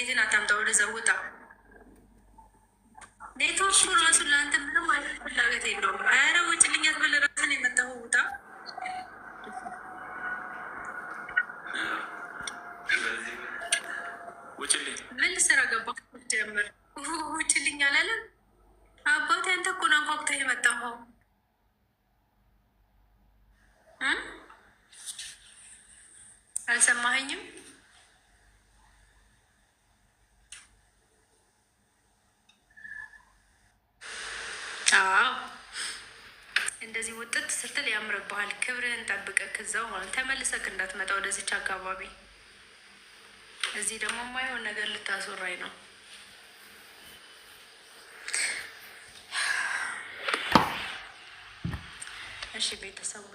ንዴትን አታምጣ፣ ወደዛ ውጣ። ኔትወርኩ ራሱ ለአንተ ምንም አይነት ፍላጎት የለውም። ኧረ ውጭልኝ አትበል፣ ራስን የመጣኸው ውጣ። ምን ልሰራ ገባህ? ጀምር ውጭልኝ አላለም አባቴ። አንተ እኮ ነው አንኳኩተህ የመጣኸው። አልሰማኸኝም? አዎ እንደዚህ ውጥት ስትል ያምርብሃል። ክብርህን ጠብቀህ እዛው ማለት ተመልሰክ እንዳትመጣ ወደዚች አካባቢ። እዚህ ደግሞ የማይሆን ነገር ልታስወራኝ ነው። እሺ ቤተሰቡ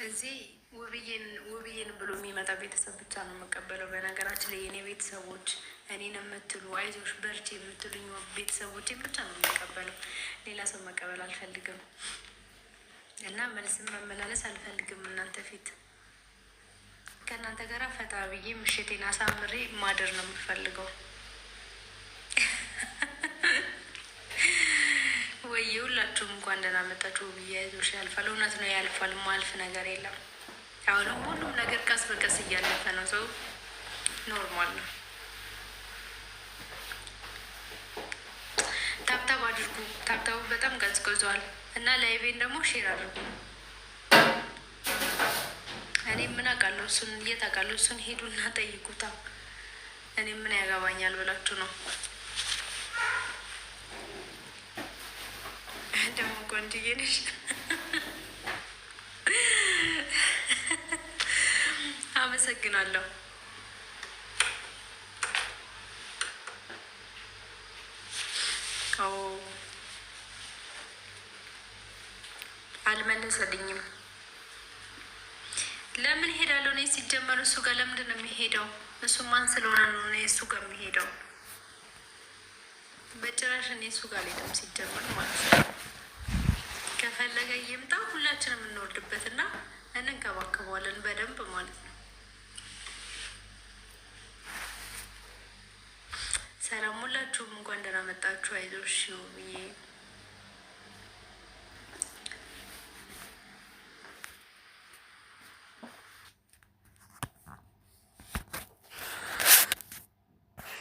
እዚህ ውብዬን ብሎ የሚመጣ ቤተሰብ ብቻ ነው የምቀበለው። በነገራችን ላይ የኔ ቤተሰቦች እኔን የምትሉ አይዞሽ በርቺ የምትሉኝ ቤተሰቦችን ብቻ ነው የምቀበለው። ሌላ ሰው መቀበል አልፈልግም እና መልስም መመላለስ አልፈልግም። እናንተ ፊት ከእናንተ ጋር ፈታ ብዬ ምሽቴን አሳምሬ ማደር ነው የምፈልገው። ወይ ሁላችሁም እንኳን ደህና መጣችሁ ብዬ አይዞሽ ያልፋል። እውነት ነው ያልፋል። ማልፍ ነገር የለም። አሁንም ሁሉም ነገር ቀስ በቀስ እያለፈ ነው። ሰው ኖርማል ነው። ታብታብ አድርጉ። ታብታቡ በጣም ቀዝቅዟል እና ላይቬን ደግሞ ሼር አድርጉ። እኔ ምን አውቃለሁ እሱን እየታውቃለሁ። እሱን ሄዱና ጠይቁታ። እኔ ምን ያገባኛል ብላችሁ ነው ደግሞ ቆንጅዬ ነሽ። አመሰግናለሁ። አልመለሰልኝም። ለምን ሄዳለሁ? እኔ ሲጀመር እሱ ጋር ለምንድን ነው የሚሄደው? እሱ ማን ስለሆነ ነው እኔ እሱ ጋር የሚሄደው? በጭራሽ እኔ እሱ ጋር አልሄድም ሲጀመር ማለት ነው። ከፈለገ ይምጣ፣ ሁላችንም የምንወርድበት እና እንንከባከበዋለን በደንብ ማለት ነው። ሰላም ሁላችሁም እንኳን ደህና መጣችሁ። አይዞሽ ብዬ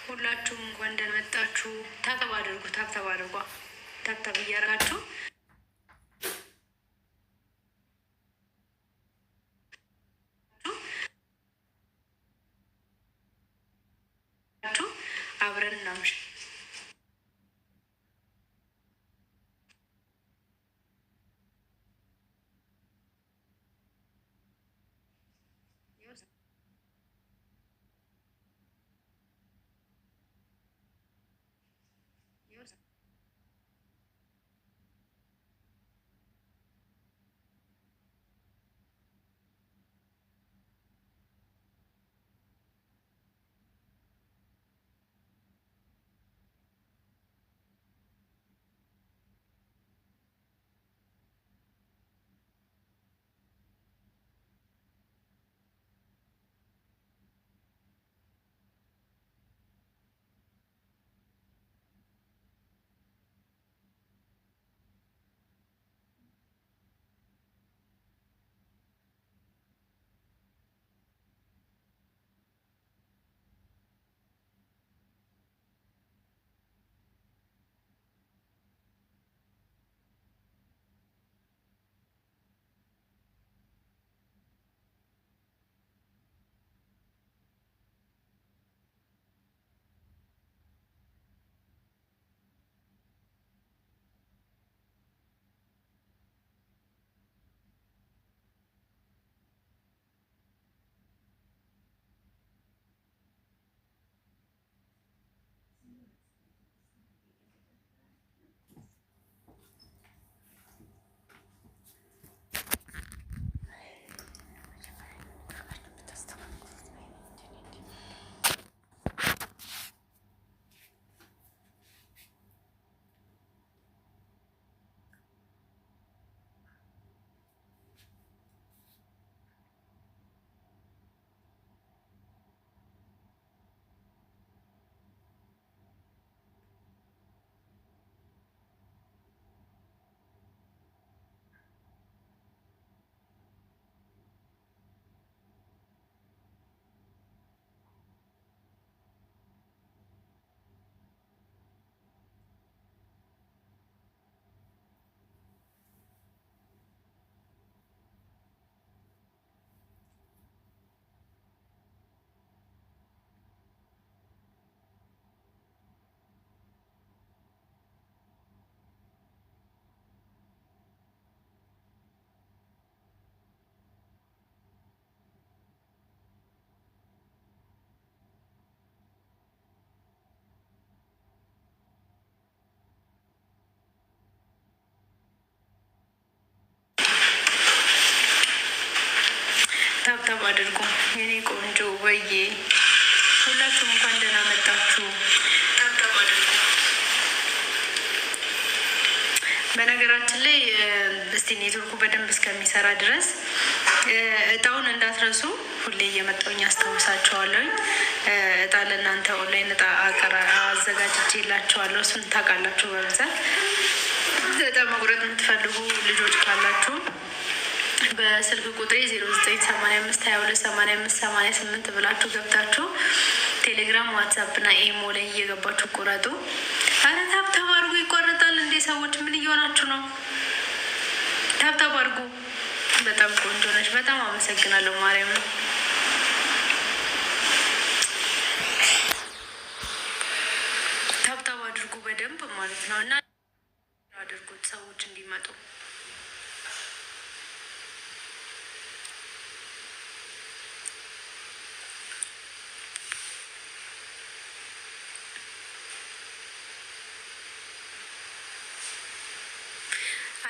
ሁላችሁም እንኳን ደህና መጣችሁ። ታብታብ አድርጉ፣ ታብታብ አድርጓ፣ ታብታብ እያደረጋችሁ አብረን እናምሽ። ታብታብ አድርጉ የኔ ቆንጆ ወዬ። ሁላችሁም እንኳን ደህና መጣችሁ። ታብታብ አድርጉ። በነገራችን ላይ እስቲ ኔትወርኩ በደንብ እስከሚሰራ ድረስ እጣውን እንዳትረሱ። ሁሌ እየመጣሁኝ አስታውሳቸዋለሁኝ። እጣ ለእናንተ ኦንላይን እጣ አዘጋጅቼላችኋለሁ። እሱን ታውቃላችሁ በብዛት። እጣ መቁረጥ የምትፈልጉ ልጆች ካላችሁ በስልክ ቁጥሬ 0985228588 ብላችሁ ገብታችሁ ቴሌግራም፣ ዋትሳፕ እና ኢሞ ላይ እየገባችሁ ቁረጡ። አረ ታብታብ አድርጉ። ይቆረጣል እንዴ ሰዎች? ምን እየሆናችሁ ነው? ታብታብ አድርጉ። በጣም ቆንጆ ነች። በጣም አመሰግናለሁ። ማርያም ነው። ታብታብ አድርጉ በደንብ ማለት ነው። እና አድርጉት ሰዎች እንዲመጡ።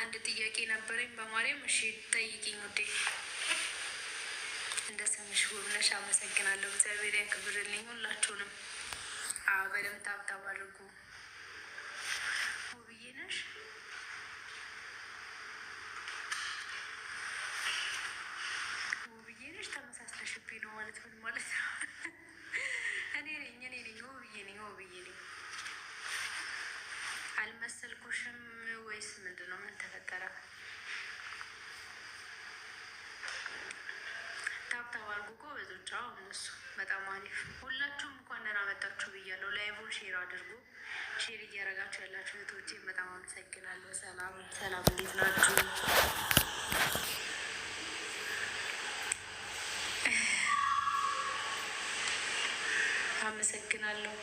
አንድ ጥያቄ ነበረኝ በማርያም። እሺ ጠይቂኝ ውዴ። እንደ ስምሽ ውብ ነሽ። አመሰግናለሁ። እግዚአብሔር ያክብርልኝ ሁላችሁንም። በደምብ ታብታብ አድርጉ። ውብዬ ነሽ። ውብዬ ነሽ። ተመሳስለሽብኝ ነው ማለት ምን ማለት ነው? እኔ ነኝ ውብዬ ነኝ። ውብዬ ነኝ። አልመሰልኩሽም ወይስ ምንድን ነው? ምን ተፈጠረ? ታብታብ አድርጉ ጎበዞች። እነሱ በጣም አሪፍ። ሁላችሁም እንኳን ደህና መጣችሁ ብያለሁ። ላይቡን ሼር አድርጉ። ሼር እያደረጋችሁ ያላችሁ እህቶቼ በጣም አመሰግናለሁ። ሰላም ሰላም፣ እንዴት ናችሁ? አመሰግናለሁ።